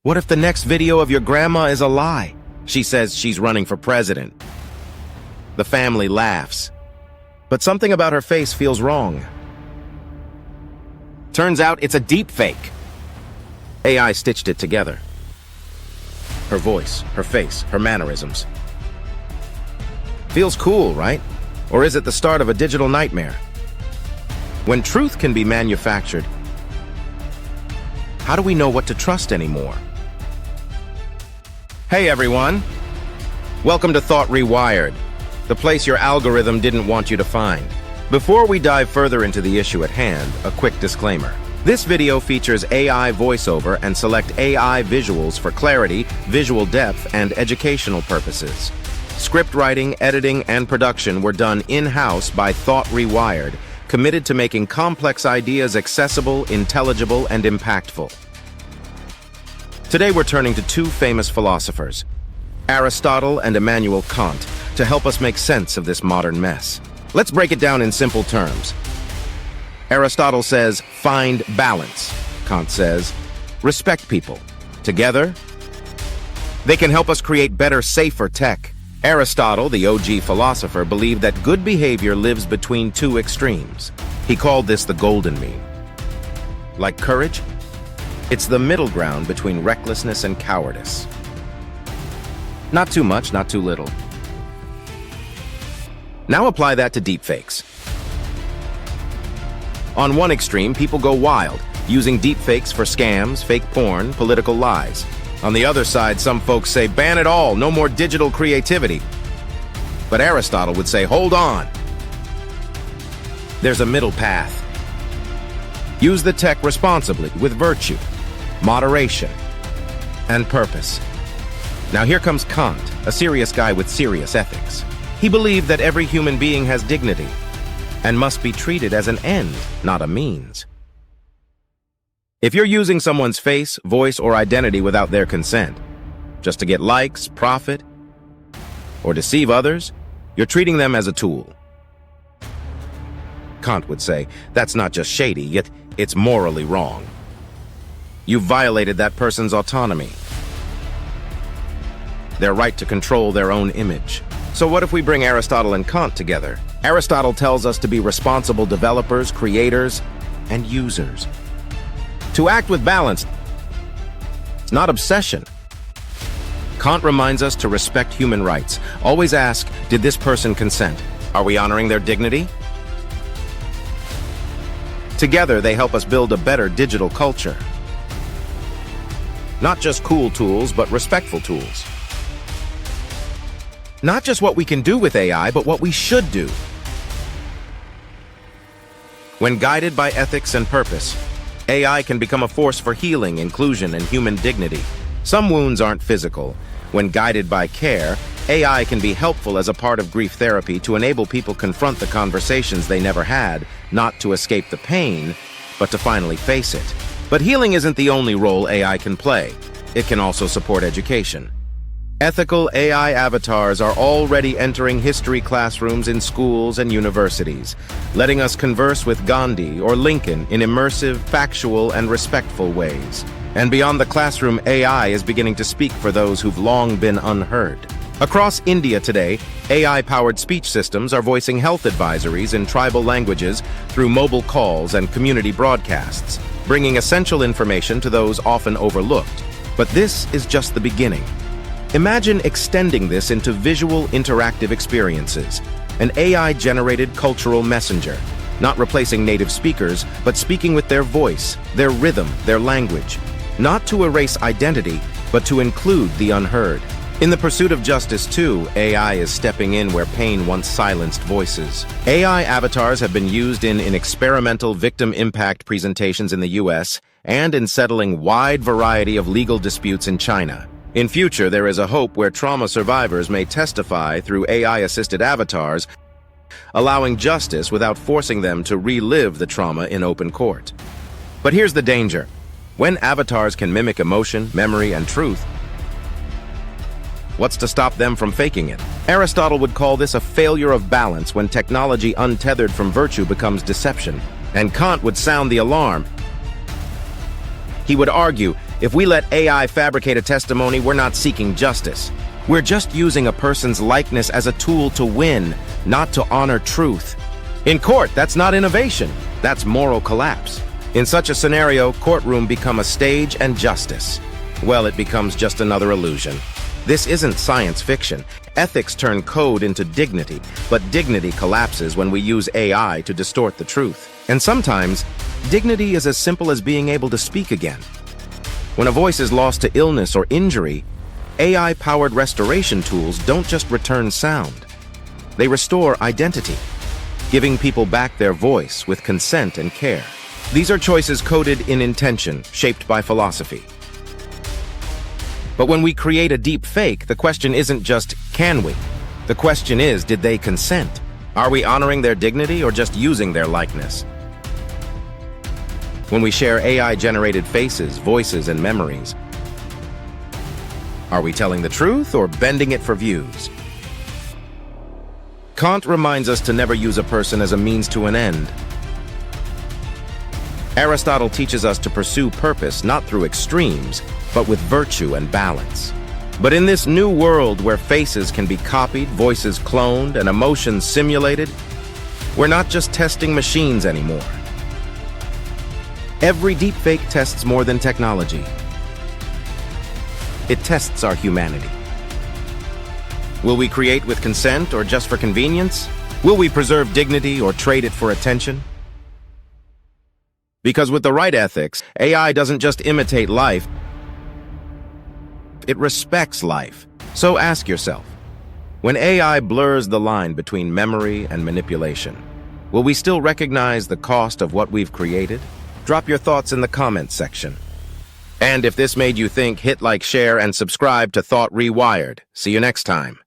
What if the next video of your grandma is a lie? She says she's running for president. The family laughs. But something about her face feels wrong. Turns out it's a deepfake. AI stitched it together. Her voice, her face, her mannerisms. Feels cool, right? Or is it the start of a digital nightmare? When truth can be manufactured, how do we know what to trust anymore? Hey everyone! Welcome to Thought Rewired, the place your algorithm didn't want you to find. Before we dive further into the issue at hand, a quick disclaimer. This video features AI voiceover and select AI visuals for clarity, visual depth, and educational purposes. Script writing, editing, and production were done in-house by Thought Rewired, committed to making complex ideas accessible, intelligible, and impactful. Today we're turning to two famous philosophers, Aristotle and Immanuel Kant, to help us make sense of this modern mess. Let's break it down in simple terms. Aristotle says, find balance. Kant says, respect people. Together, they can help us create better, safer tech. Aristotle, the OG philosopher, believed that good behavior lives between two extremes. He called this the golden mean. Like courage, it's the middle ground between recklessness and cowardice. Not too much, not too little. Now apply that to deepfakes. On one extreme, people go wild, using deepfakes for scams, fake porn, political lies. On the other side, some folks say, ban it all, no more digital creativity. But Aristotle would say, hold on. There's a middle path. Use the tech responsibly, with virtue, moderation, and purpose. Now here comes Kant, a serious guy with serious ethics. He believed that every human being has dignity and must be treated as an end, not a means. If you're using someone's face, voice, or identity without their consent, just to get likes, profit, or deceive others, you're treating them as a tool. Kant would say, that's not just shady, yet it's morally wrong. You've violated that person's autonomy, their right to control their own image. So what if we bring Aristotle and Kant together? Aristotle tells us to be responsible developers, creators, and users. To act with balance, it's not obsession. Kant reminds us to respect human rights. Always ask, did this person consent? Are we honoring their dignity? Together, they help us build a better digital culture. Not just cool tools, but respectful tools. Not just what we can do with AI, but what we should do. When guided by ethics and purpose, AI can become a force for healing, inclusion, and human dignity. Some wounds aren't physical. When guided by care, AI can be helpful as a part of grief therapy to enable people confront the conversations they never had, not to escape the pain, but to finally face it. But healing isn't the only role AI can play. It can also support education. Ethical AI avatars are already entering history classrooms in schools and universities, letting us converse with Gandhi or Lincoln in immersive, factual, and respectful ways. And beyond the classroom, AI is beginning to speak for those who've long been unheard. Across India today, AI-powered speech systems are voicing health advisories in tribal languages through mobile calls and community broadcasts, bringing essential information to those often overlooked. But this is just the beginning. Imagine extending this into visual, interactive experiences, an AI-generated cultural messenger, not replacing native speakers, but speaking with their voice, their rhythm, their language, not to erase identity, but to include the unheard. In the pursuit of justice, too, AI is stepping in where pain once silenced voices. AI avatars have been used in experimental victim impact presentations in the US and in settling wide variety of legal disputes in China. In future, there is a hope where trauma survivors may testify through AI-assisted avatars, allowing justice without forcing them to relive the trauma in open court. But here's the danger. When avatars can mimic emotion, memory, and truth, what's to stop them from faking it? Aristotle would call this a failure of balance when technology untethered from virtue becomes deception. And Kant would sound the alarm. He would argue, If we let AI fabricate a testimony, we're not seeking justice. We're just using a person's likeness as a tool to win, not to honor truth. In court, that's not innovation. That's moral collapse. In such a scenario, courtroom become a stage and justice. Well, it becomes just another illusion. This isn't science fiction. Ethics turn code into dignity, but dignity collapses when we use AI to distort the truth. And sometimes, dignity is as simple as being able to speak again. When a voice is lost to illness or injury, AI-powered restoration tools don't just return sound. They restore identity, giving people back their voice with consent and care. These are choices coded in intention, shaped by philosophy. But when we create a deep fake, the question isn't just, can we? The question is, did they consent? Are we honoring their dignity or just using their likeness? When we share AI-generated faces, voices, and memories, are we telling the truth or bending it for views? Kant reminds us to never use a person as a means to an end. Aristotle teaches us to pursue purpose not through extremes, but with virtue and balance. But in this new world where faces can be copied, voices cloned, and emotions simulated, we're not just testing machines anymore. Every deepfake tests more than technology. It tests our humanity. Will we create with consent or just for convenience? Will we preserve dignity or trade it for attention? Because with the right ethics, AI doesn't just imitate life, it respects life. So ask yourself, when AI blurs the line between memory and manipulation, will we still recognize the cost of what we've created? Drop your thoughts in the comments section. And if this made you think, hit like, share, and subscribe to Thought Rewired. See you next time.